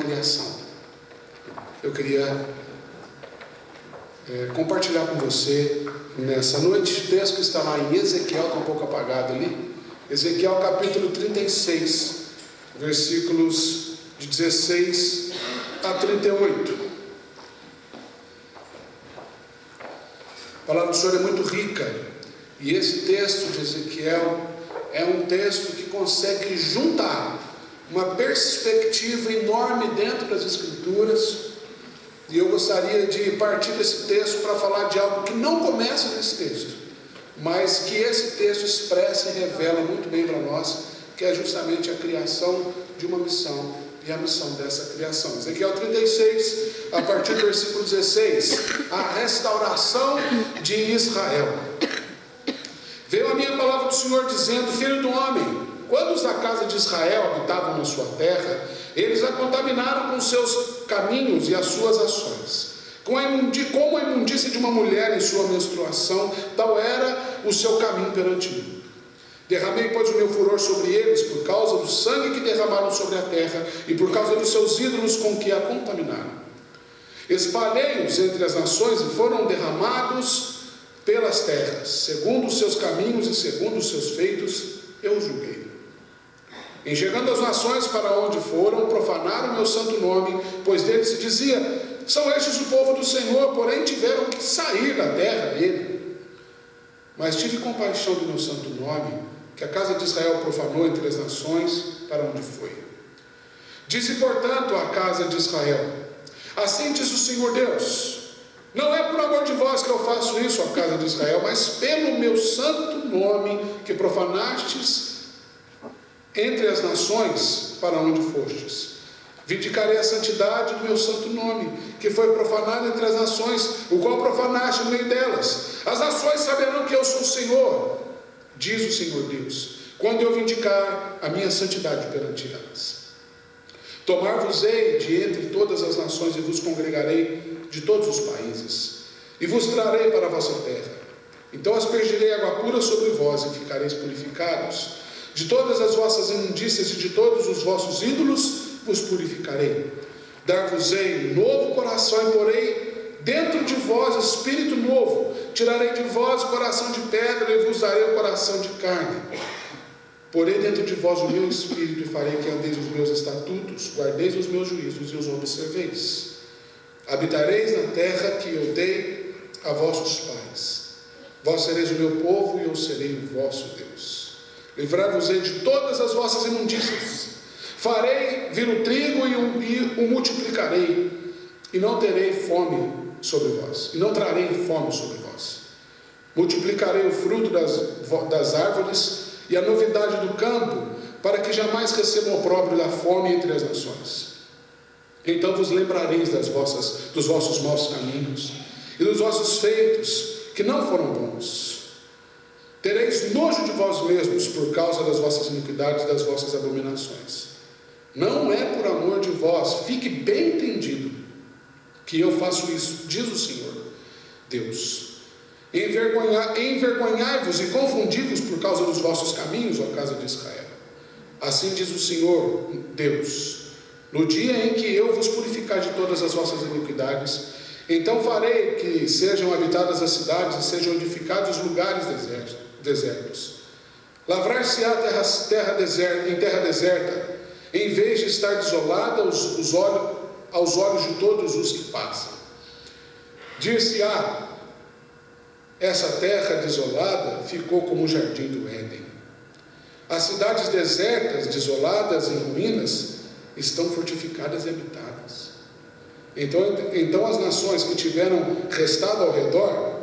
criação. Eu queria compartilhar com você nessa noite o texto que está lá em Ezequiel, está um pouco apagado ali, Ezequiel capítulo 36, versículos de 16 a 38. A palavra do Senhor é muito rica, e esse texto de Ezequiel é um texto que consegue juntar uma perspectiva enorme dentro das Escrituras, e eu gostaria de partir desse texto para falar de algo que não começa nesse texto, mas que esse texto expressa e revela muito bem para nós, que é justamente a criação de uma missão, e a missão dessa criação. Ezequiel 36, a partir do versículo 16, a restauração de Israel. Veio a minha palavra do Senhor dizendo: filho do homem, quando os da casa de Israel habitavam na sua terra, eles a contaminaram com seus caminhos e as suas ações. Como a imundície de uma mulher em sua menstruação, tal era o seu caminho perante mim. Derramei, pois, o meu furor sobre eles, por causa do sangue que derramaram sobre a terra, e por causa dos seus ídolos com que a contaminaram. Espalhei-os entre as nações, e foram derramados pelas terras, segundo os seus caminhos e segundo os seus feitos, eu os julguei. Enxergando as nações para onde foram, profanaram o meu santo nome, pois deles se dizia: são estes o povo do Senhor, porém tiveram que sair da terra dele. Mas tive compaixão do meu santo nome, que a casa de Israel profanou entre as nações para onde foi. Disse, portanto, à casa de Israel: assim diz o Senhor Deus: não é por amor de vós que eu faço isso, ó casa de Israel, mas pelo meu santo nome que profanastes entre as nações para onde fostes. Vindicarei a santidade do meu santo nome, que foi profanado entre as nações, o qual profanaste no meio delas. As nações saberão que eu sou o Senhor, diz o Senhor Deus, quando eu vindicar a minha santidade perante elas. Tomar-vos-ei de entre todas as nações e vos congregarei de todos os países, e vos trarei para a vossa terra. Então aspergirei água pura sobre vós e ficareis purificados. De todas as vossas imundícias e de todos os vossos ídolos vos purificarei. Dar-vos-ei novo coração e porei dentro de vós espírito novo. Tirarei de vós o coração de pedra e vos darei o coração de carne. Porei dentro de vós o meu espírito e farei que andeis os meus estatutos, guardeis os meus juízos e os observeis. Habitareis na terra que eu dei a vossos pais. Vós sereis o meu povo e eu serei o vosso Deus. Livrar-vos-ei de todas as vossas imundícias. Farei vir o trigo e o multiplicarei, e não terei fome sobre vós, e não trarei fome sobre vós. Multiplicarei o fruto das árvores e a novidade do campo, para que jamais recebam o opróbrio da fome entre as nações. Então vos lembrareis dos vossos maus caminhos e dos vossos feitos, que não foram bons. Tereis nojo de vós mesmos por causa das vossas iniquidades e das vossas abominações. Não é por amor de vós, fique bem entendido, que eu faço isso, diz o Senhor Deus. Envergonhai-vos e confundi-vos por causa dos vossos caminhos, ó casa de Israel. Assim diz o Senhor Deus: no dia em que eu vos purificar de todas as vossas iniquidades, então farei que sejam habitadas as cidades e sejam edificados os lugares desertos. Lavrar-se-á terra deserta, em vez de estar desolada aos olhos de todos os que passam. Dir-se-á: essa terra desolada ficou como o jardim do Éden. As cidades desertas, desoladas e em ruínas, estão fortificadas e habitadas. Então as nações que tiveram restado ao redor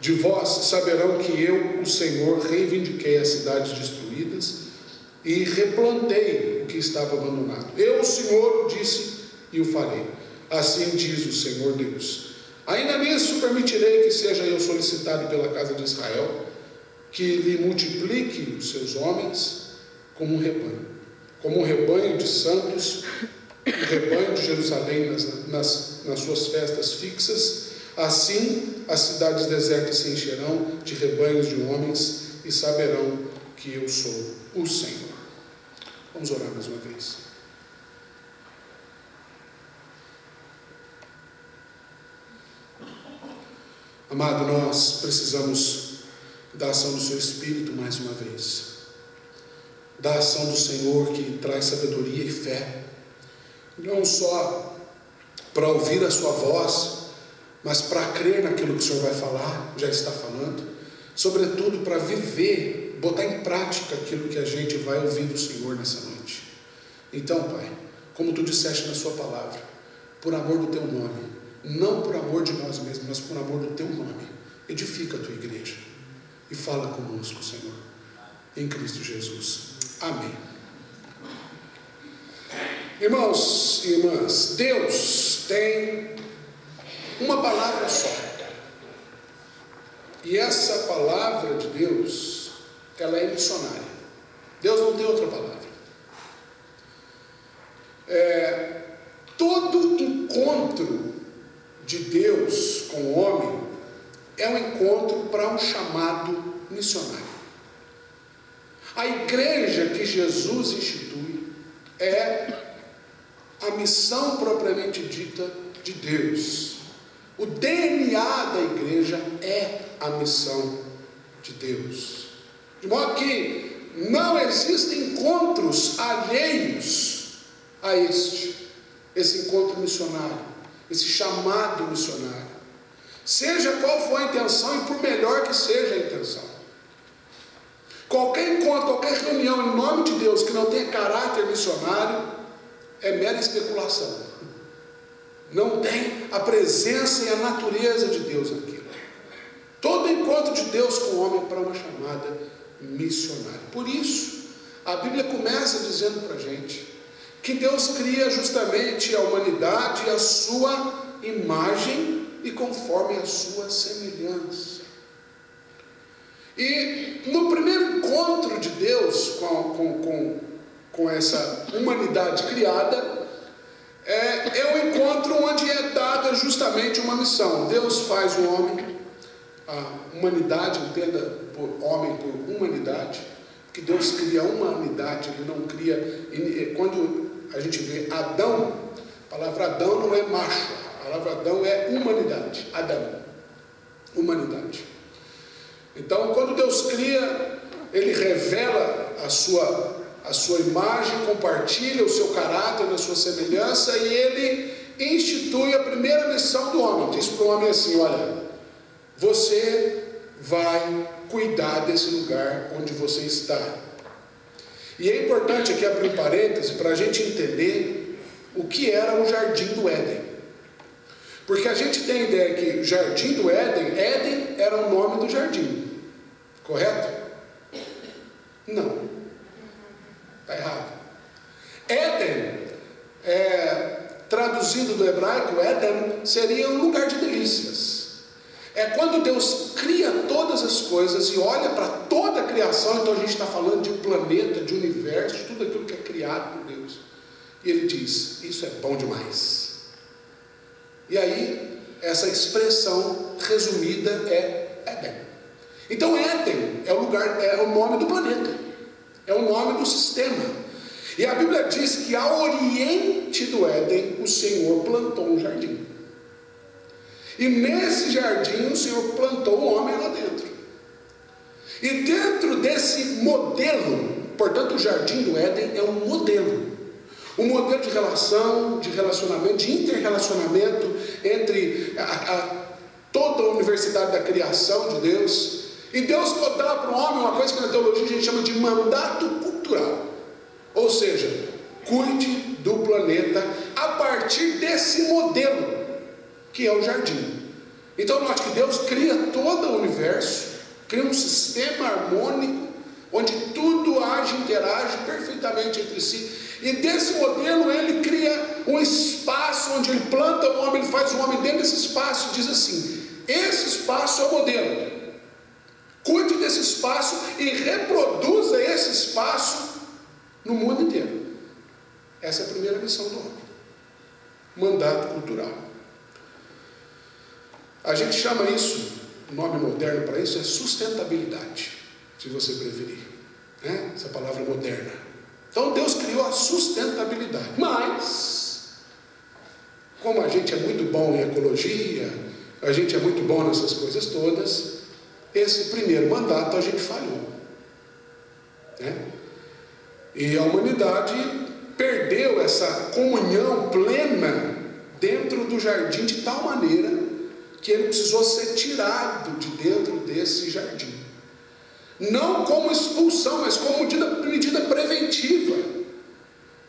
de vós saberão que eu, o Senhor, reivindiquei as cidades destruídas e replantei o que estava abandonado. Eu, o Senhor, o disse e o farei. Assim diz o Senhor Deus. Ainda nisso permitirei que seja eu solicitado pela casa de Israel, que lhe multiplique os seus homens como um rebanho de santos, um rebanho de Jerusalém nas suas festas fixas. Assim as cidades desertas se encherão de rebanhos de homens e saberão que eu sou o Senhor. Vamos orar mais uma vez. Amado, nós precisamos da ação do Seu Espírito mais uma vez, da ação do Senhor que traz sabedoria e fé, não só para ouvir a Sua voz, mas para crer naquilo que o Senhor vai falar, já está falando, sobretudo para viver, botar em prática aquilo que a gente vai ouvir do Senhor nessa noite. Então, Pai, como Tu disseste na Sua palavra, por amor do Teu nome, não por amor de nós mesmos, mas por amor do Teu nome, edifica a Tua igreja e fala conosco, Senhor, em Cristo Jesus. Amém. Irmãos e irmãs, Deus tem uma palavra só, e essa palavra de Deus, ela é missionária. Deus não tem outra palavra. Todo encontro de Deus com o homem é um encontro para um chamado missionário. A igreja que Jesus institui é a missão propriamente dita de Deus. O DNA da igreja é a missão de Deus. De modo que não existem encontros alheios a esse encontro missionário, esse chamado missionário. Seja qual for a intenção e por melhor que seja a intenção. Qualquer encontro, qualquer reunião em nome de Deus que não tenha caráter missionário é mera especulação. Não tem a presença e a natureza de Deus naquilo. Todo encontro de Deus com o homem é para uma chamada missionária. Por isso, a Bíblia começa dizendo para a gente que Deus cria justamente a humanidade à sua imagem e conforme a sua semelhança. E no primeiro encontro de Deus com essa humanidade criada, é um encontro onde é dada justamente uma missão. Deus faz o homem, a humanidade, entenda por homem por humanidade, que Deus cria uma unidade, Ele não cria. Quando a gente vê Adão, a palavra Adão não é macho, a palavra Adão é humanidade, Adão, humanidade. Então, quando Deus cria, Ele revela a sua imagem, compartilha o seu caráter na sua semelhança, e Ele institui a primeira missão do homem. Diz para o homem assim: olha, você vai cuidar desse lugar onde você está. E é importante aqui abrir um parêntese para a gente entender o que era o Jardim do Éden. Porque a gente tem a ideia que o Jardim do Éden, Éden era o nome do jardim, correto? Não, está errado. Éden, traduzindo do hebraico, Éden seria um lugar de delícias. É quando Deus cria todas as coisas e olha para toda a criação. Então a gente está falando de planeta, de universo, de tudo aquilo que é criado por Deus. E Ele diz: isso é bom demais. E aí, essa expressão resumida é Éden. Então Éden é o lugar, é o nome do planeta, é o nome do sistema. E a Bíblia diz que ao oriente do Éden o Senhor plantou um jardim. E nesse jardim o Senhor plantou um homem lá dentro. E dentro desse modelo, portanto o jardim do Éden é um modelo de relação, de relacionamento, de interrelacionamento entre toda a universidade da criação de Deus. E Deus dá para o homem uma coisa que na teologia a gente chama de mandato cultural. Ou seja, cuide do planeta a partir desse modelo, que é o jardim. Então note que Deus cria todo o universo, cria um sistema harmônico, onde tudo age, interage perfeitamente entre si. E desse modelo Ele cria um espaço onde Ele planta o homem, Ele faz o homem dentro desse espaço, diz assim: esse espaço é o modelo, cuide desse espaço e reproduza esse espaço no mundo inteiro. Essa é a primeira missão do homem, mandato cultural. A gente chama isso, o nome moderno para isso é sustentabilidade, se você preferir, né? Essa palavra moderna. Então Deus criou a sustentabilidade. Mas, como a gente é muito bom em ecologia, a gente é muito bom nessas coisas todas, esse primeiro mandato a gente falhou, né? E a humanidade perdeu essa comunhão plena dentro do jardim de tal maneira que ele precisou ser tirado de dentro desse jardim. Não como expulsão, mas como medida preventiva.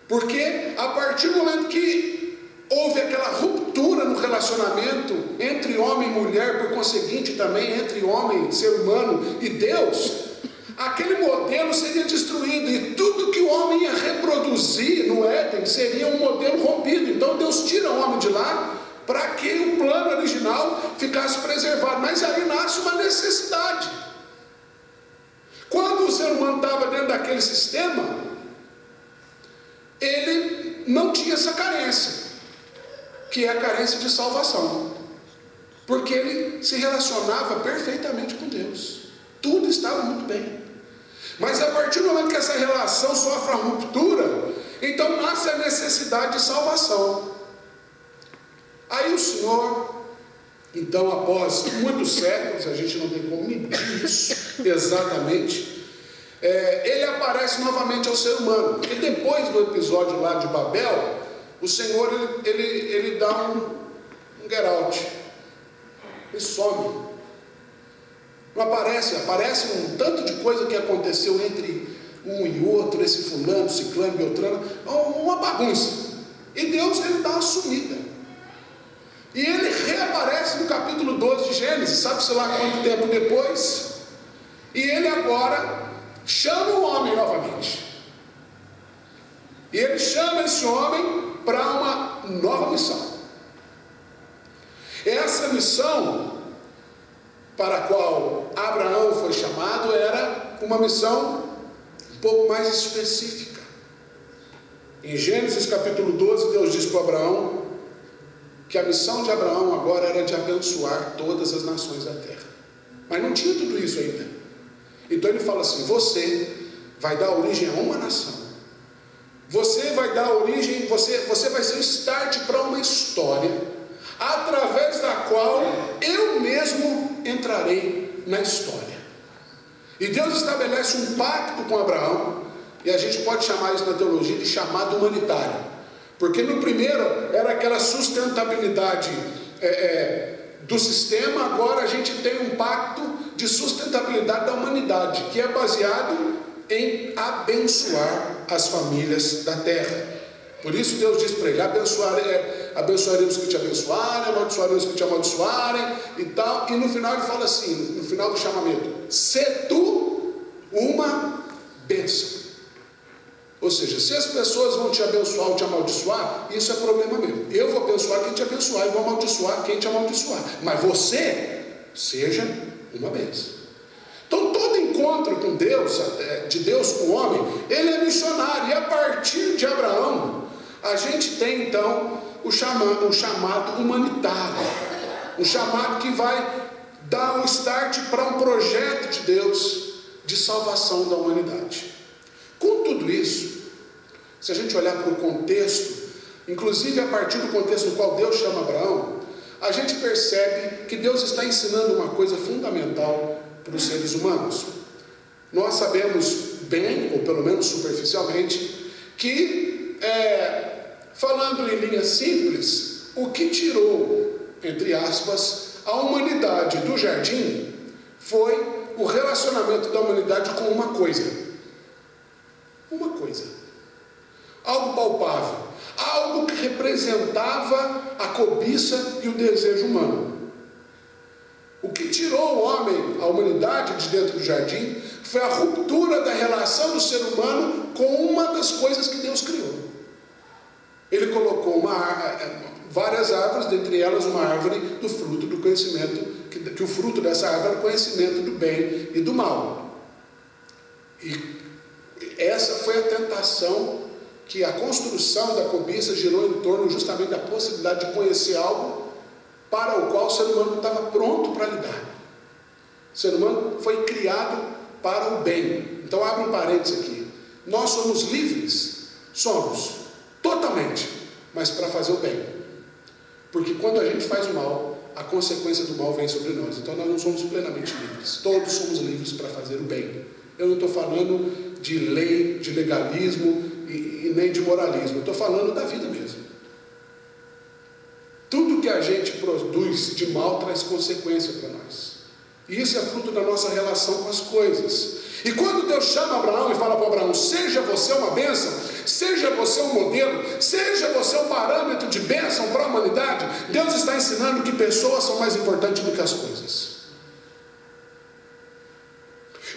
Porque a partir do momento que houve aquela ruptura no relacionamento entre homem e mulher, por conseguinte também entre homem, ser humano e Deus, aquele modelo seria destruído e tudo que o homem ia reproduzir no Éden seria um modelo rompido. Então Deus tira o homem de lá para que o plano original ficasse preservado. Mas aí nasce uma necessidade. Quando o ser humano estava dentro daquele sistema, ele não tinha essa carência, que é a carência de salvação, porque ele se relacionava perfeitamente com Deus, tudo estava muito bem. Mas a partir do momento que essa relação sofre a ruptura, então nasce a necessidade de salvação. Aí o Senhor, então, após muitos séculos, a gente não tem como medir isso exatamente, ele aparece novamente ao ser humano. E depois do episódio lá de Babel, o Senhor ele dá um get out, ele some. Não aparece um tanto de coisa que aconteceu entre um e outro, esse fulano, ciclano, beltrano, uma bagunça. E Deus, ele dá uma sumida. E ele reaparece no capítulo 12 de Gênesis, sabe-se lá quanto tempo depois, e ele agora chama o homem novamente. E ele chama esse homem para uma nova missão. Essa missão para a qual Abraão foi chamado era uma missão um pouco mais específica. Em Gênesis capítulo 12, Deus diz para Abraão que a missão de Abraão agora era de abençoar todas as nações da terra. Mas não tinha tudo isso ainda. Então ele fala assim: você vai dar origem a uma nação. Você vai dar origem, você vai ser o start para uma história, através da qual eu mesmo entrarei na história. E Deus estabelece um pacto com Abraão, e a gente pode chamar isso na teologia de chamado humanitário. Porque no primeiro era aquela sustentabilidade do sistema, agora a gente tem um pacto de sustentabilidade da humanidade, que é baseado em abençoar as famílias da terra. Por isso Deus diz para ele: abençoarei os que te abençoarem, amaldiçoarei os que te amaldiçoarem e tal. E no final ele fala assim, no final do chamamento: sê tu uma bênção. Ou seja, se as pessoas vão te abençoar ou te amaldiçoar, isso é problema meu. Eu vou abençoar quem te abençoar e vou amaldiçoar quem te amaldiçoar. Mas você, seja uma bênção. Então todo encontro com Deus, de Deus com o homem, ele é missionário. E a partir de Abraão, a gente tem então o chamado humanitário. Um chamado que vai dar um start para um projeto de Deus de salvação da humanidade. Com tudo isso, se a gente olhar para o contexto, inclusive a partir do contexto no qual Deus chama Abraão, a gente percebe que Deus está ensinando uma coisa fundamental para os seres humanos. Nós sabemos bem, ou pelo menos superficialmente, que, falando em linhas simples, o que tirou, entre aspas, a humanidade do jardim foi o relacionamento da humanidade com uma coisa. Uma coisa, algo palpável, algo que representava a cobiça e o desejo humano. O que tirou o homem, a humanidade de dentro do jardim, foi a ruptura da relação do ser humano com uma das coisas que Deus criou. Ele colocou várias árvores, dentre elas uma árvore do fruto do conhecimento, que o fruto dessa árvore é o conhecimento do bem e do mal. E essa foi a tentação que a construção da cobiça girou em torno justamente da possibilidade de conhecer algo para o qual o ser humano não estava pronto para lidar. O ser humano foi criado para o bem. Então abre um parênteses aqui. Nós somos livres? Somos, totalmente, mas para fazer o bem. Porque quando a gente faz o mal, a consequência do mal vem sobre nós. Então nós não somos plenamente livres. Todos somos livres para fazer o bem. Eu não estou falando de lei, de legalismo e nem de moralismo. Eu estou falando da vida mesmo. Tudo que a gente produz de mal traz consequência para nós. E isso é fruto da nossa relação com as coisas. E quando Deus chama Abraão e fala para Abraão: seja você uma bênção, seja você um modelo, seja você um parâmetro de bênção para a humanidade, Deus está ensinando que pessoas são mais importantes do que as coisas.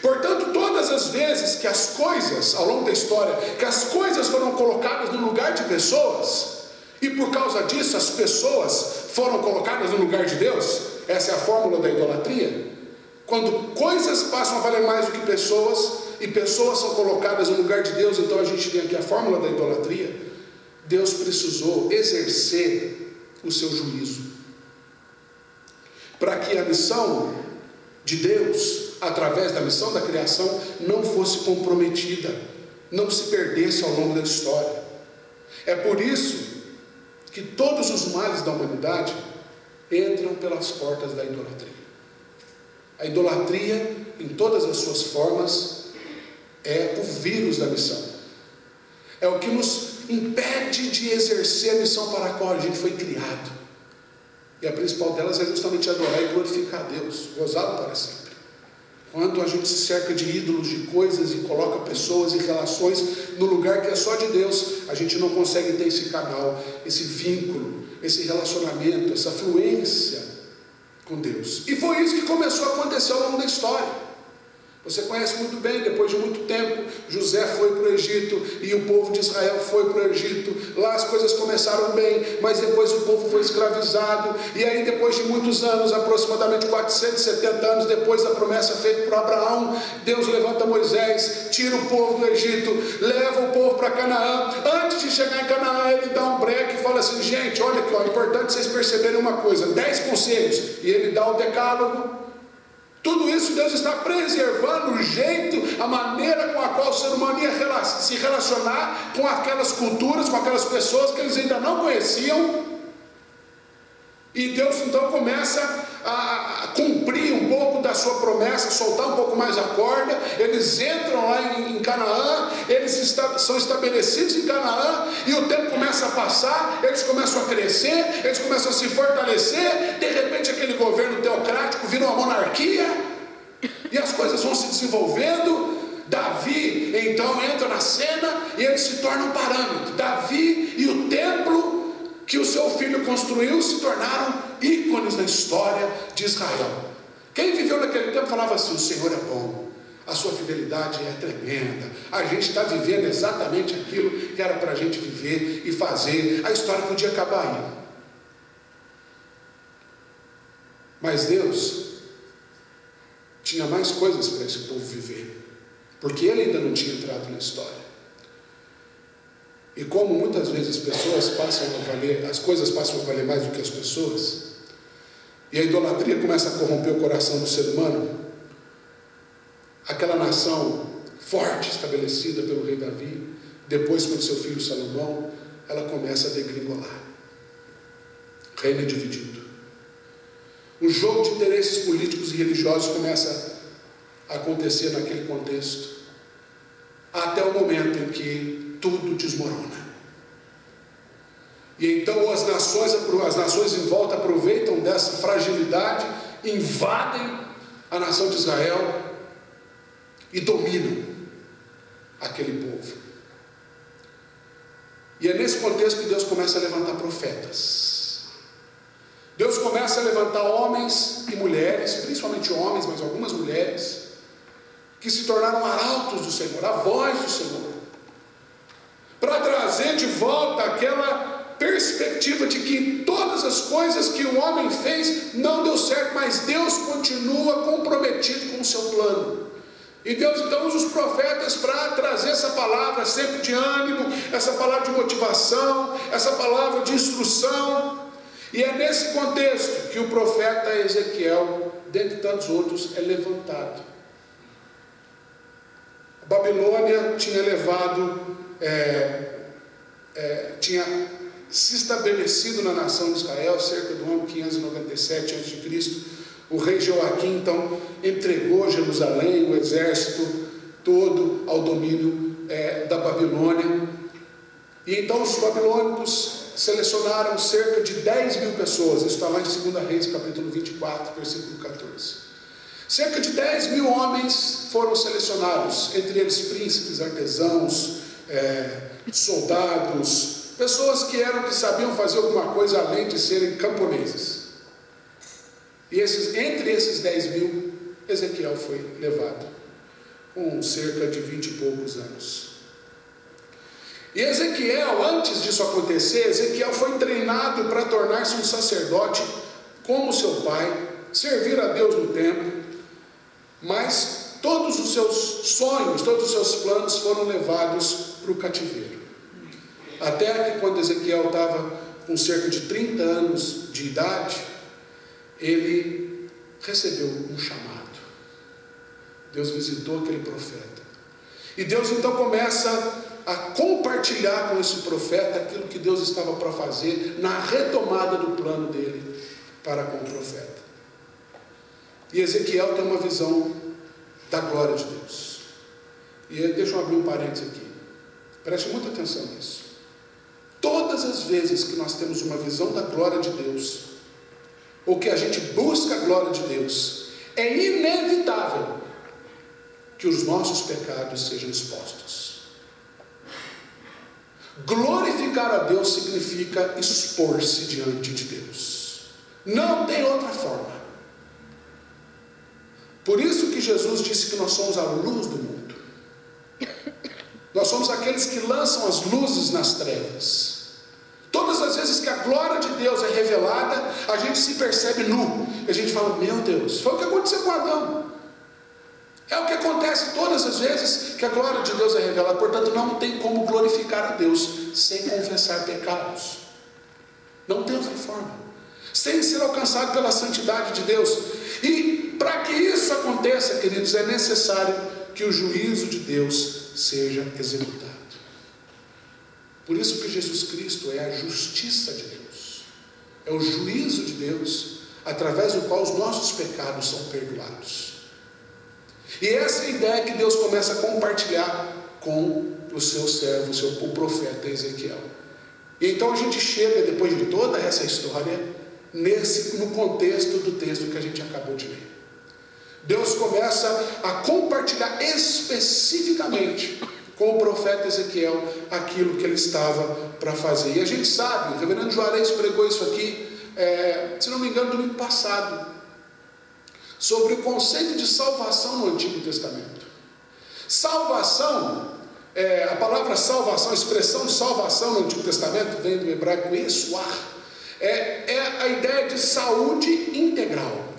Portanto, todas as vezes que as coisas, ao longo da história, que as coisas foram colocadas no lugar de pessoas, e por causa disso as pessoas foram colocadas no lugar de Deus, essa é a fórmula da idolatria. Quando coisas passam a valer mais do que pessoas, e pessoas são colocadas no lugar de Deus, então a gente tem aqui a fórmula da idolatria. Deus precisou exercer o seu juízo, para que a missão de Deus, através da missão da criação, não fosse comprometida, não se perdesse ao longo da história. É por isso que todos os males da humanidade entram pelas portas da idolatria. A idolatria, em todas as suas formas, é o vírus da missão. É o que nos impede de exercer a missão para a qual a gente foi criado. E a principal delas é justamente adorar e glorificar a Deus, gozá-lo para sempre. Quando a gente se cerca de ídolos, de coisas, e coloca pessoas e relações no lugar que é só de Deus, a gente não consegue ter esse canal, esse vínculo, esse relacionamento, essa fluência com Deus. E foi isso que começou a acontecer ao longo da história. Você conhece muito bem, depois de muito tempo, José foi para o Egito, e o povo de Israel foi para o Egito. Lá as coisas começaram bem, mas depois o povo foi escravizado, e aí depois de muitos anos, aproximadamente 470 anos depois da promessa feita por Abraão, Deus levanta Moisés, tira o povo do Egito, leva o povo para Canaã. Antes de chegar em Canaã, ele dá um break e fala assim: gente, olha aqui, é importante vocês perceberem uma coisa, 10 conselhos, e ele dá o decálogo. Tudo isso Deus está preservando o jeito, a maneira com a qual o ser humano ia se relacionar com aquelas culturas, com aquelas pessoas que eles ainda não conheciam. E Deus então começa a cumprir um pouco da sua promessa, soltar um pouco mais a corda. Eles entram lá em Canaã, eles são estabelecidos em Canaã, e o tempo começa a passar, eles começam a crescer, eles começam a se fortalecer. De repente aquele governo teocrático vira uma monarquia, e as coisas vão se desenvolvendo. Davi então entra na cena, e ele se torna um parâmetro. Davi e o templo que o seu filho construiu se tornaram ícones da história de Israel. Quem viveu naquele tempo falava assim: o Senhor é bom, a sua fidelidade é tremenda, a gente está vivendo exatamente aquilo que era para a gente viver e fazer. A história podia acabar aí. Mas Deus tinha mais coisas para esse povo viver, porque ele ainda não tinha entrado na história. E como muitas vezes as coisas passam a valer mais do que as pessoas, e a idolatria começa a corromper o coração do ser humano, aquela nação forte estabelecida pelo rei Davi, depois com seu filho Salomão, ela começa a degringolar. O reino é dividido. Um jogo de interesses políticos e religiosos começa a acontecer naquele contexto, até o momento em que tudo desmorona. E então as nações em volta aproveitam dessa fragilidade, invadem a nação de Israel e dominam aquele povo. E é nesse contexto que Deus começa a levantar profetas. Deus começa a levantar homens e mulheres, principalmente homens, mas algumas mulheres, que se tornaram arautos do Senhor, a voz do Senhor, para trazer de volta aquela perspectiva de que todas as coisas que o homem fez não deu certo, mas Deus continua comprometido com o seu plano. E Deus então usa os profetas para trazer essa palavra sempre de ânimo, essa palavra de motivação, essa palavra de instrução. E é nesse contexto que o profeta Ezequiel, dentre tantos outros, é levantado. A Babilônia tinha levado, tinha se estabelecido na nação de Israel, cerca do ano 597 a.C., o rei Joaquim, então, entregou Jerusalém, o exército todo, ao domínio da Babilônia. E então os babilônicos selecionaram cerca de 10 mil pessoas. Isso está lá em 2 Reis, capítulo 24, versículo 14. Cerca de 10 mil homens foram selecionados, entre eles príncipes, artesãos, soldados, pessoas que sabiam fazer alguma coisa além de serem camponeses. E entre esses 10 mil, Ezequiel foi levado, com cerca de 20 e poucos anos. E Ezequiel, antes disso acontecer, Ezequiel foi treinado para tornar-se um sacerdote como seu pai, servir a Deus no templo, mas todos os seus sonhos, todos os seus planos foram levados para o cativeiro. Até que quando Ezequiel estava com cerca de 30 anos de idade, ele recebeu um chamado. Deus visitou aquele profeta. E Deus então começa a compartilhar com esse profeta aquilo que Deus estava para fazer na retomada do plano dele para com o profeta. E Ezequiel tem uma visão da glória de Deus. E deixa eu abrir um parênteses aqui. Preste muita atenção nisso. Todas as vezes que nós temos uma visão da glória de Deus, ou que a gente busca a glória de Deus, é inevitável que os nossos pecados sejam expostos. Glorificar a Deus significa expor-se diante de Deus. Não tem outra forma. Por isso que Jesus disse que nós somos a luz do mundo. Nós somos aqueles que lançam as luzes nas trevas. Todas as vezes que a glória de Deus é revelada, a gente se percebe nu. E a gente fala, meu Deus, foi o que aconteceu com Adão. É o que acontece todas as vezes que a glória de Deus é revelada. Portanto, não tem como glorificar a Deus sem confessar pecados. Não tem outra forma. Sem ser alcançado pela santidade de Deus. E para que isso aconteça, queridos, é necessário que o juízo de Deus seja executado. Por isso que Jesus Cristo é a justiça de Deus. É o juízo de Deus, através do qual os nossos pecados são perdoados. E essa é a ideia que Deus começa a compartilhar com o seu servo, o profeta Ezequiel. E então a gente chega, depois de toda essa história, no contexto do texto que a gente acabou de ler. Deus começa a compartilhar especificamente com o profeta Ezequiel aquilo que ele estava para fazer. E a gente sabe, o reverendo Juarez pregou isso aqui, se não me engano, domingo passado, sobre o conceito de salvação no Antigo Testamento. Salvação, a palavra salvação, a expressão de salvação no Antigo Testamento, vem do hebraico Yeshuah, é a ideia de saúde integral.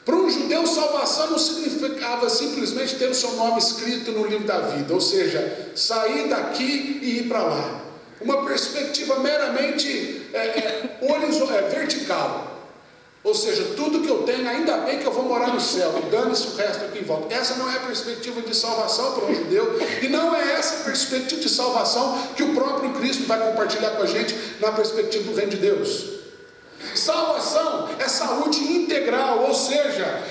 Para um judeu, salvação não significava simplesmente ter o seu nome escrito no livro da vida, ou seja, sair daqui e ir para lá. Uma perspectiva meramente vertical. Ou seja, tudo que eu tenho, ainda bem que eu vou morar no céu, e dane-se o resto aqui em volta. Essa não é a perspectiva de salvação para um judeu, e não é essa a perspectiva de salvação que o próprio Cristo vai compartilhar com a gente na perspectiva do reino de Deus. Salvação é saúde integral, ou seja,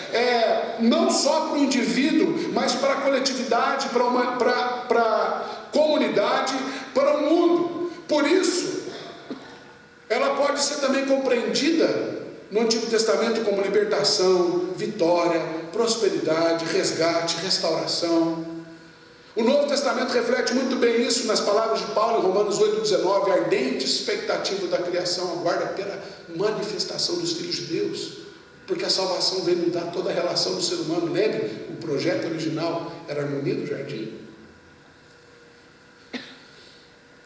não só para o indivíduo, mas para a coletividade, para a comunidade, para o mundo. Por isso, ela pode ser também compreendida no Antigo Testamento como libertação, vitória, prosperidade, resgate, restauração. O Novo Testamento reflete muito bem isso nas palavras de Paulo em Romanos 8,19, a ardente expectativa da criação aguarda pela manifestação dos filhos de Deus, porque a salvação veio mudar toda a relação do ser humano. Lembre, o projeto original era a harmonia do jardim.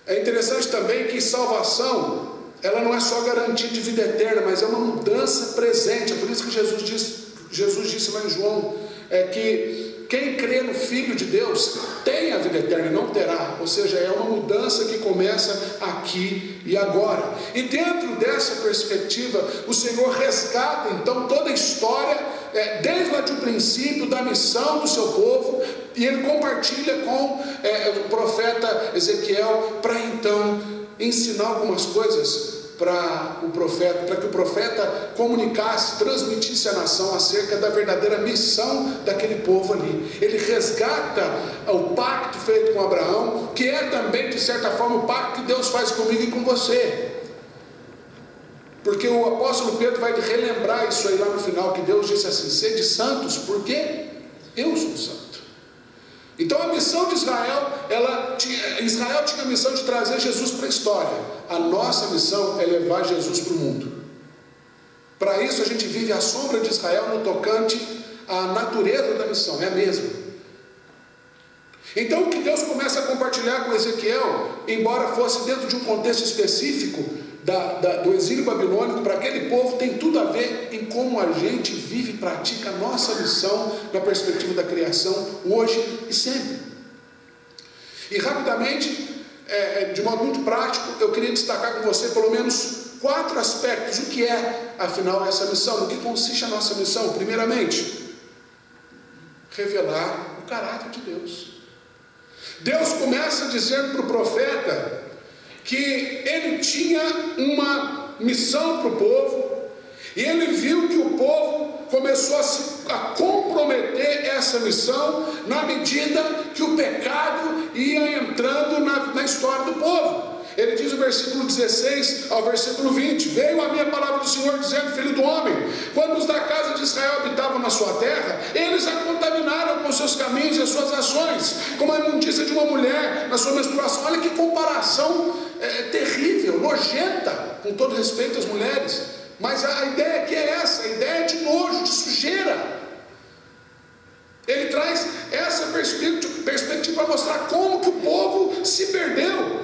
É interessante também que salvação, ela não é só garantia de vida eterna, mas é uma mudança presente. É por isso que Jesus disse lá em João, que quem crê no Filho de Deus tem a vida eterna, não terá. Ou seja, é uma mudança que começa aqui e agora. E dentro dessa perspectiva, o Senhor resgata então toda a história, desde lá de um princípio, da missão do seu povo, e ele compartilha com o profeta Ezequiel, para então ensinar algumas coisas para que o profeta comunicasse, transmitisse à nação acerca da verdadeira missão daquele povo ali. Ele resgata o pacto feito com Abraão, que é também, de certa forma, o pacto que Deus faz comigo e com você. Porque o apóstolo Pedro vai relembrar isso aí lá no final, que Deus disse assim: sede santos, porque eu sou santo. Então a missão de Israel tinha a missão de trazer Jesus para a história. A nossa missão é levar Jesus para o mundo. Para isso a gente vive à sombra de Israel no tocante à natureza da missão, é a mesma. Então o que Deus começa a compartilhar com Ezequiel, embora fosse dentro de um contexto específico do exílio babilônico, para aquele povo tem tudo a ver em como a gente vive e pratica a nossa missão na perspectiva da criação, hoje e sempre. E rapidamente, de modo muito prático, eu queria destacar com você pelo menos 4 aspectos. O que é, afinal, essa missão? No que consiste a nossa missão? Primeiramente, revelar o caráter de Deus. Deus começa dizendo para o profeta que ele tinha uma missão para o povo, e ele viu que o povo começou a comprometer essa missão na medida que o pecado ia entrando na história do povo. Ele diz no versículo 16 ao versículo 20: veio a minha palavra do Senhor dizendo: filho do homem, quando os da casa de Israel habitavam na sua terra, eles a contaminaram com seus caminhos e as suas ações, como a imundícia de uma mulher na sua menstruação. Olha que comparação terrível, nojenta, com todo respeito às mulheres, mas a ideia aqui é essa, a ideia é de nojo, de sujeira. Ele traz essa perspectiva para mostrar como que o povo se perdeu.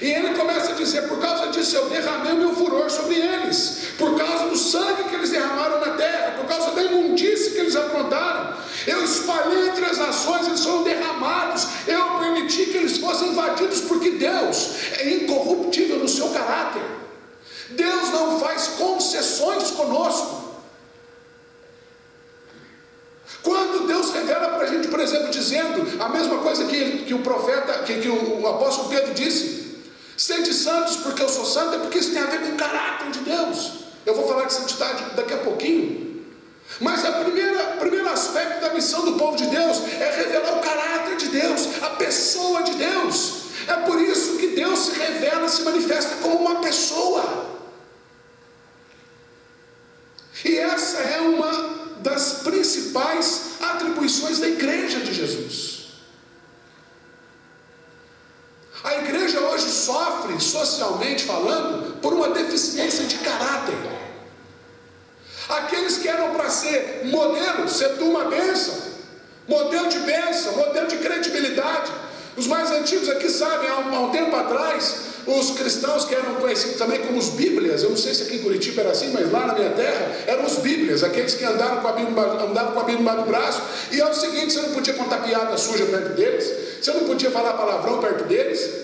E ele começa a dizer: por causa disso eu derramei o meu furor sobre eles, por causa do sangue que eles derramaram na terra, por causa da imundície que eles aprontaram, eu espalhei entre as nações, eles foram derramados, eu permiti que eles fossem invadidos, porque Deus é incorruptível no seu caráter. Deus não faz concessões conosco. Quando Deus revela para a gente, por exemplo, dizendo a mesma coisa que o profeta, que o apóstolo Pedro disse: sede santos porque eu sou santo, é porque isso tem a ver com o caráter de Deus. Eu vou falar de santidade daqui a pouquinho. Mas o primeiro aspecto da missão do povo de Deus é revelar o caráter de Deus, a pessoa de Deus. É por isso que Deus se revela, se manifesta como uma pessoa. E essa é uma das principais atribuições da igreja de Jesus. A igreja hoje sofre, socialmente falando, por uma deficiência de caráter. Aqueles que eram para ser modelo, ser uma bênção, modelo de credibilidade. Os mais antigos aqui sabem, há um tempo atrás, os cristãos que eram conhecidos também como os Bíblias, eu não sei se aqui em Curitiba era assim, mas lá na minha terra eram os Bíblias, aqueles que andavam com a Bíblia embaixo do braço. E é o seguinte: você não podia contar piada suja perto deles, você não podia falar palavrão perto deles.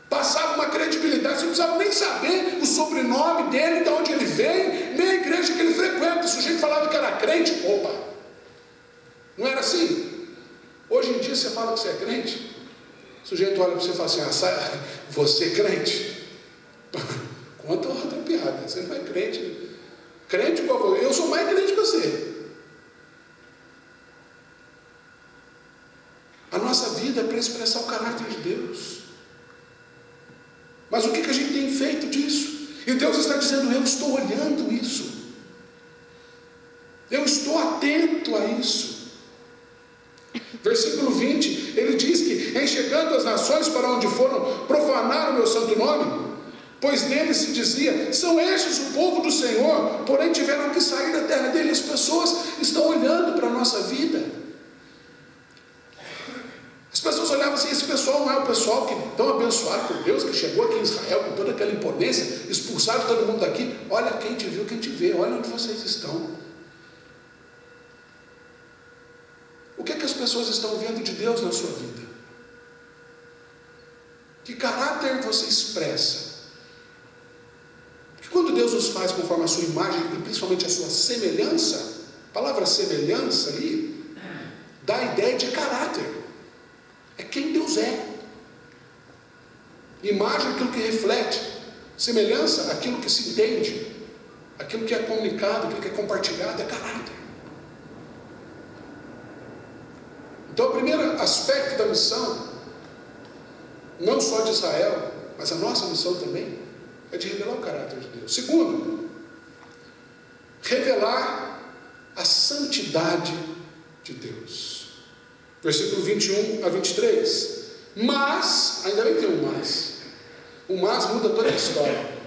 Passava uma credibilidade, você não precisava nem saber o sobrenome dele, de onde ele vem, nem a igreja que ele frequenta. O sujeito falava que era crente, opa, não era assim? Hoje em dia você fala que você é crente, o sujeito olha para você e fala assim: você é crente? Conta outra piada, você não é crente. Crente igual eu sou mais crente que você. A nossa vida é para expressar o caráter de Deus. Mas o que a gente tem feito disso? E Deus está dizendo: eu estou olhando isso, eu estou atento a isso. Versículo 20, ele diz que enxergando as nações para onde foram profanar o meu santo nome, pois nele se dizia: são estes o povo do Senhor, porém tiveram que sair da terra dele. As pessoas estão olhando para a nossa vida. As pessoas olhavam assim: esse pessoal não é o pessoal que tão abençoado por Deus, que chegou aqui em Israel com toda aquela imponência, expulsaram todo mundo daqui. Olha quem te viu, quem te vê, olha onde vocês estão. O que as pessoas estão vendo de Deus na sua vida? Que caráter você expressa? Porque quando Deus nos faz conforme a sua imagem e principalmente a sua semelhança, a palavra semelhança ali dá a ideia de caráter. É quem Deus é. Imagem é aquilo que reflete. Semelhança, aquilo que se entende. Aquilo que é comunicado, aquilo que é compartilhado, é caráter. Então, o primeiro aspecto da missão, não só de Israel, mas a nossa missão também, é de revelar o caráter de Deus. Segundo, revelar a santidade de Deus. Versículo 21 a 23. Mas, ainda bem que tem um mas. O mas muda toda a história.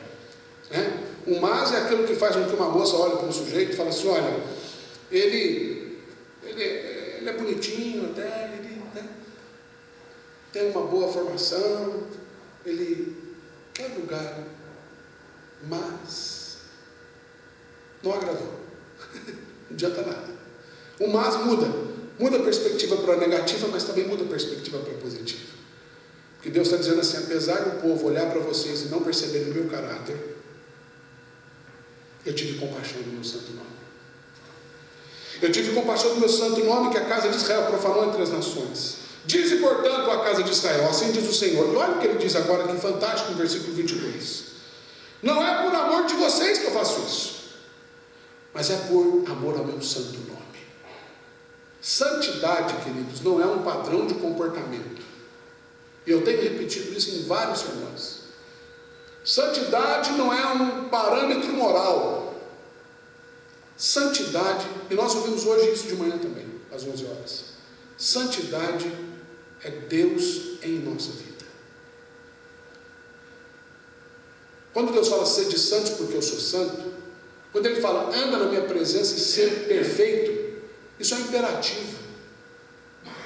O mas é aquilo que faz com que uma moça olhe para um sujeito e fale assim: olha, ele é bonitinho até, ele tem uma boa formação, ele é lugar, mas não agradou. Não adianta nada. O mas muda a perspectiva para a negativa, mas também muda a perspectiva para a positiva. Porque Deus está dizendo assim: apesar do povo olhar para vocês e não perceberem o meu caráter, eu tive compaixão do meu santo nome. Eu tive compaixão do meu santo nome, que a casa de Israel profanou entre as nações. Dize, portanto, a casa de Israel: assim diz o Senhor. E olha o que ele diz agora, que fantástico, no versículo 22. Não é por amor de vocês que eu faço isso, mas é por amor ao meu santo nome. Santidade, queridos, não é um padrão de comportamento. E eu tenho repetido isso em vários sermões. Santidade não é um parâmetro moral. Santidade, e nós ouvimos hoje isso de manhã também, às 11 horas. Santidade é Deus em nossa vida. Quando Deus fala sede santos porque eu sou santo, quando Ele fala anda na minha presença e ser perfeito, isso é imperativo.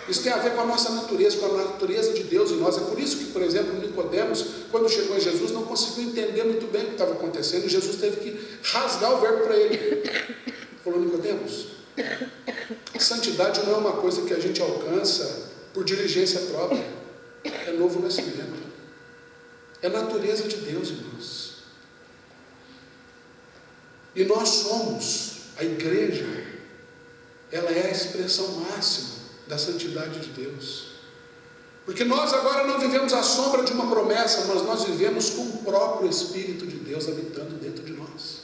Isso tem a ver com a nossa natureza, com a natureza de Deus em nós. É por isso que, por exemplo, Nicodemos, quando chegou em Jesus, não conseguiu entender muito bem o que estava acontecendo, e Jesus teve que rasgar o verbo para ele. Falou: Nicodemos, santidade não é uma coisa que a gente alcança por diligência própria, é novo nascimento, é natureza de Deus em nós. E nós somos, a igreja, ela é a expressão máxima da santidade de Deus. Porque nós agora não vivemos à sombra de uma promessa, mas nós vivemos com o próprio Espírito de Deus habitando dentro de nós.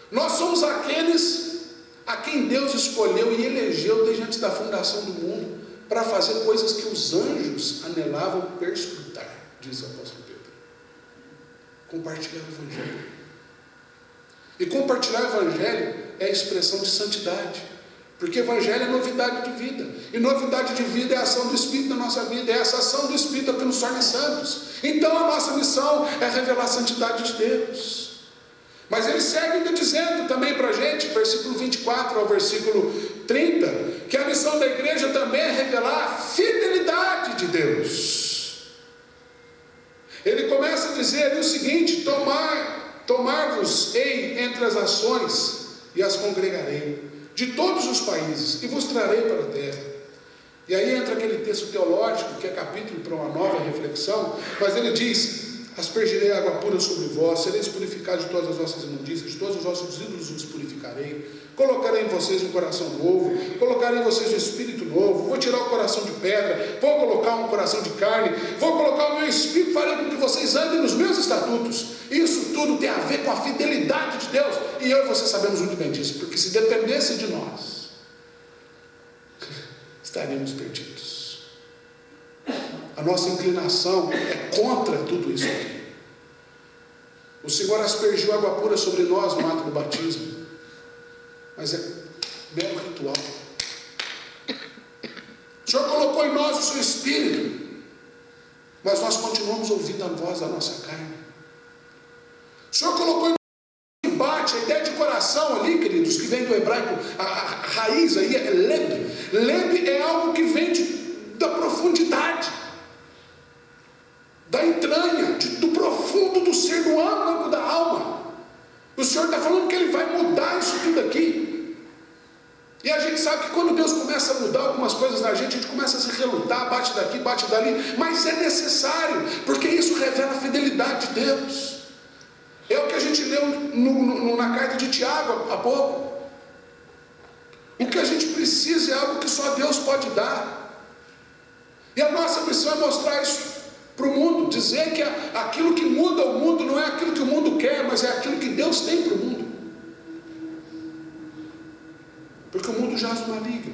Nós somos aqueles a quem Deus escolheu e elegeu desde antes da fundação do mundo para fazer coisas que os anjos anelavam perscrutar, diz o apóstolo Pedro. Compartilhar o Evangelho. E compartilhar o Evangelho é a expressão de santidade. Porque Evangelho é novidade de vida. E novidade de vida é a ação do Espírito na nossa vida. É essa ação do Espírito que nos torna santos. Então a nossa missão é revelar a santidade de Deus. Mas ele segue ainda dizendo também para a gente, versículo 24 ao versículo 30, que a missão da igreja também é revelar a fidelidade de Deus. Ele começa a dizer ali o seguinte: tomar-vos-ei entre as nações e as congregarei de todos os países, e vos trarei para a terra. E aí entra aquele texto teológico, que é capítulo para uma nova reflexão, mas ele diz: aspergirei água pura sobre vós, sereis purificados de todas as vossas imundícias, de todos os vossos ídolos vos purificarei, colocarei em vocês um coração novo, colocarei em vocês um espírito novo, vou tirar o coração de pedra, vou colocar um coração de carne, vou colocar o meu espírito, farei com que vocês andem nos meus estatutos. Isso tudo tem a ver com a fidelidade de Deus, e eu e você sabemos muito bem disso, porque se dependesse de nós, estaríamos perdidos. A nossa inclinação é contra tudo isso aqui. O Senhor aspergiu água pura sobre nós no ato do batismo, mas é mero ritual. O Senhor colocou em nós o seu Espírito, mas nós continuamos ouvindo a voz da nossa carne. O Senhor colocou em nós embate, a ideia de coração ali, queridos, que vem do hebraico, a raiz aí é leb. Leb é algo que vem da profundidade, da entranha, do profundo do ser, do âmago da alma. O Senhor está falando que Ele vai mudar isso tudo aqui. E a gente sabe que quando Deus começa a mudar algumas coisas na gente, a gente começa a se relutar, bate daqui, bate dali, mas é necessário, porque isso revela a fidelidade de Deus. É o que a gente leu na carta de Tiago há pouco. O que a gente precisa é algo que só Deus pode dar. E a nossa missão é mostrar isso para o mundo, dizer que aquilo que muda o mundo não é aquilo que o mundo quer, mas é aquilo que Deus tem para o mundo. Porque o mundo jaz no maligno,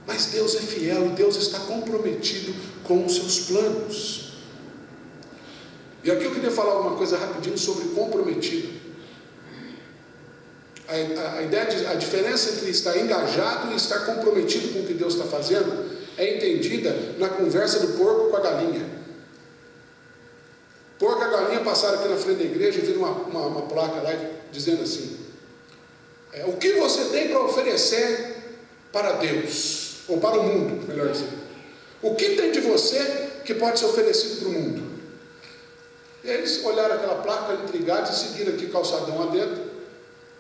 mas Deus é fiel e Deus está comprometido com os seus planos. E aqui eu queria falar uma coisa rapidinho sobre comprometido. A diferença entre estar engajado e estar comprometido com o que Deus está fazendo é entendida na conversa do porco com a galinha. O porco e a galinha passaram aqui na frente da igreja e viram uma placa lá dizendo assim: o que você tem para oferecer para Deus, ou para o mundo, melhor dizendo. O que tem de você que pode ser oferecido para o mundo? E aí eles olharam aquela placa intrigados e seguiram aqui calçadão adentro.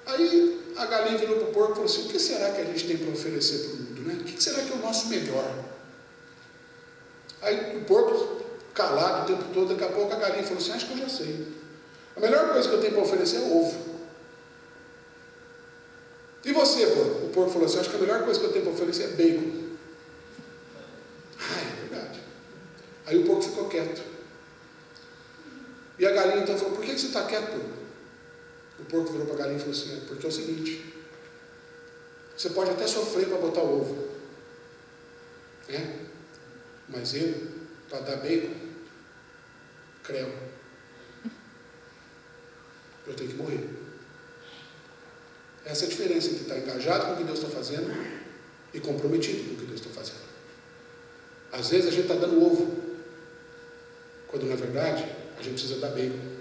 Aí a galinha virou para o porco e falou assim: o que será que a gente tem para oferecer para o mundo, né? O que será que é o nosso melhor? Aí o porco calado o tempo todo, daqui a pouco a galinha falou assim: acho que eu já sei. A melhor coisa que eu tenho para oferecer é ovo. E você, porco? O porco falou assim: acho que a melhor coisa que eu tenho para oferecer é bacon. Ah, é verdade. Aí o porco ficou quieto. E a galinha então falou: por que você está quieto, porco? O porco virou para a galinha e falou assim: porque é o seguinte, você pode até sofrer para botar o ovo, né? Mas eu, para dar bacon, creu, eu tenho que morrer. Essa é a diferença entre estar engajado com o que Deus está fazendo e comprometido com o que Deus está fazendo. Às vezes a gente está dando ovo, quando na verdade a gente precisa dar bacon.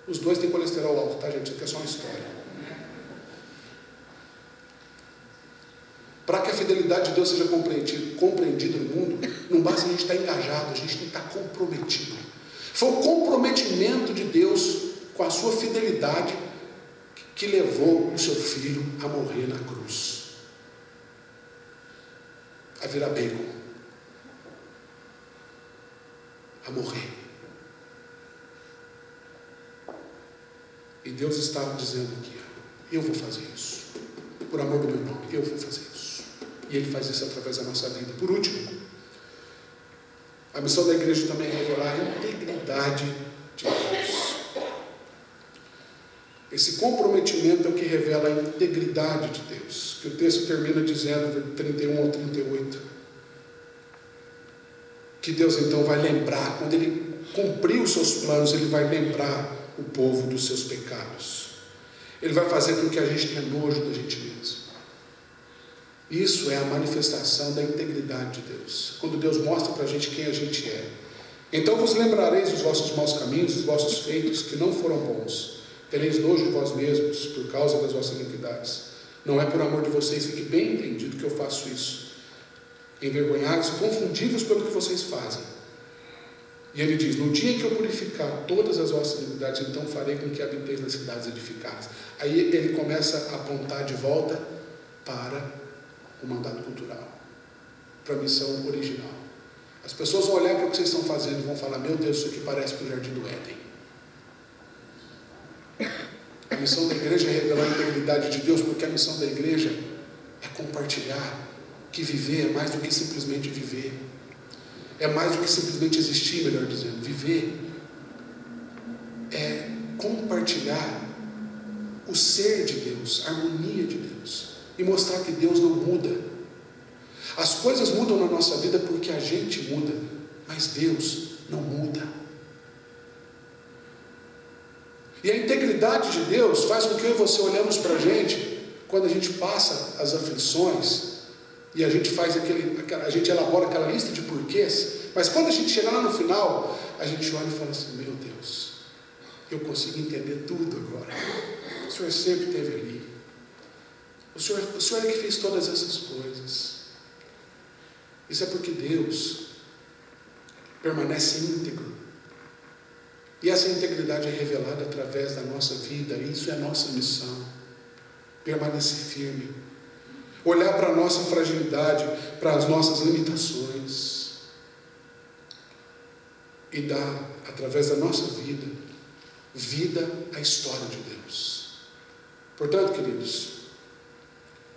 Os dois têm colesterol alto, tá, gente? Isso aqui é só uma história. Para que a fidelidade de Deus seja compreendida no mundo, não basta a gente estar engajado, a gente tem que estar comprometido. Foi o comprometimento de Deus com a sua fidelidade que levou o seu filho a morrer na cruz, a virar bacon, a morrer. E Deus está dizendo aqui: eu vou fazer isso, por amor do meu nome, eu vou fazer isso. E Ele faz isso através da nossa vida. Por último, a missão da igreja também é revelar a integridade de Deus. Esse comprometimento é o que revela a integridade de Deus, que o texto termina dizendo, de 31 ao 38, que Deus então vai lembrar, quando Ele cumprir os seus planos, Ele vai lembrar o povo dos seus pecados. Ele vai fazer com que a gente tenha nojo da gente mesmo. Isso é a manifestação da integridade de Deus, quando Deus mostra para a gente quem a gente é. Então vos lembrareis dos vossos maus caminhos, dos vossos feitos que não foram bons. Tereis nojo de vós mesmos por causa das vossas iniquidades. Não é por amor de vocês, fique bem entendido que eu faço isso. Envergonhados e confundidos pelo que vocês fazem. E ele diz: no dia em que eu purificar todas as vossas iniquidades, então farei com que habiteis nas cidades edificadas. Aí ele começa a apontar de volta para o mandato cultural, para a missão original. As pessoas vão olhar para o que vocês estão fazendo e vão falar: meu Deus, isso aqui parece com o Jardim do Éden. A missão da igreja é revelar a integridade de Deus, porque a missão da igreja é compartilhar que viver é mais do que simplesmente viver. É mais do que simplesmente existir, melhor dizendo. Viver é compartilhar o ser de Deus, a harmonia de Deus, e mostrar que Deus não muda. As coisas mudam na nossa vida porque a gente muda, mas Deus não muda. E a integridade de Deus faz com que eu e você olhemos para a gente, quando a gente passa as aflições, e a gente faz a gente elabora aquela lista de porquês, mas quando a gente chegar lá no final, a gente olha e fala assim: meu Deus, eu consigo entender tudo agora. O Senhor sempre esteve ali. O Senhor é que fez todas essas coisas. Isso é porque Deus permanece íntegro. E essa integridade é revelada através da nossa vida. Isso é a nossa missão. Permanecer firme. Olhar para a nossa fragilidade, para as nossas limitações. E dar, através da nossa vida, vida à história de Deus. Portanto, queridos,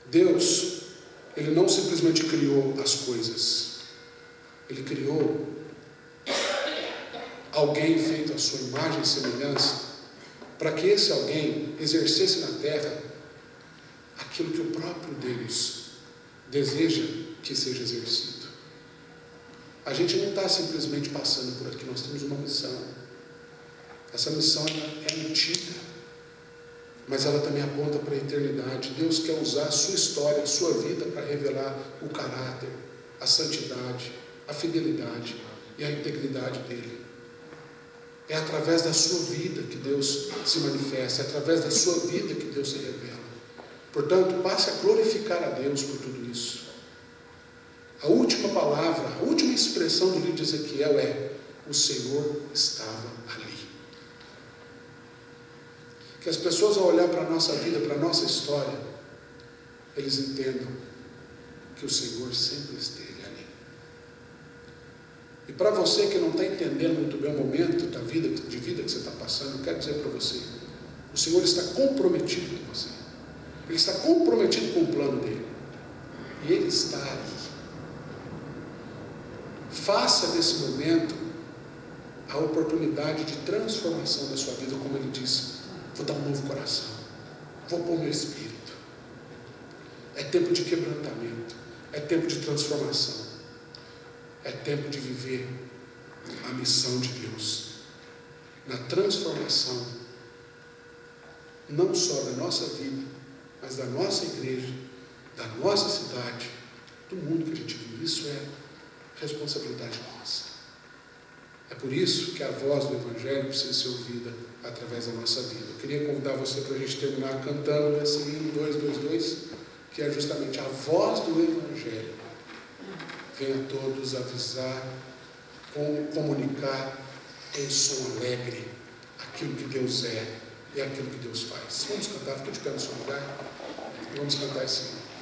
Deus, Ele não simplesmente criou as coisas. Ele criou alguém feito à sua imagem e semelhança, para que esse alguém exercesse na terra aquilo que o próprio Deus deseja que seja exercido. A gente não está simplesmente passando por aqui, nós temos uma missão. Essa missão é antiga, mas ela também aponta para a eternidade. Deus quer usar a sua história, a sua vida, para revelar o caráter, a santidade, a fidelidade e a integridade dele. É através da sua vida que Deus se manifesta, é através da sua vida que Deus se revela. Portanto, passe a glorificar a Deus por tudo isso. A última palavra, a última expressão do livro de Ezequiel é: o Senhor estava ali. Que as pessoas, ao olhar para a nossa vida, para a nossa história, eles entendam que o Senhor sempre esteve ali. E para você que não está entendendo muito bem o momento de vida que você está passando, eu quero dizer para você: o Senhor está comprometido com você. Ele está comprometido com o plano dele. E Ele está ali. Faça desse momento a oportunidade de transformação da sua vida, como Ele disse: vou dar um novo coração, vou pôr meu espírito. É tempo de quebrantamento, é tempo de transformação, é tempo de viver a missão de Deus, na transformação, não só da nossa vida, mas da nossa igreja, da nossa cidade, do mundo que a gente vive. Isso é responsabilidade nossa. É por isso que a voz do Evangelho precisa ser ouvida através da nossa vida. Eu queria convidar você para a gente terminar cantando esse hino 222, que é justamente a voz do Evangelho. Venha a todos avisar, comunicar em som alegre aquilo que Deus é e aquilo que Deus faz. Vamos cantar, fica de pé no seu lugar e vamos cantar esse hino.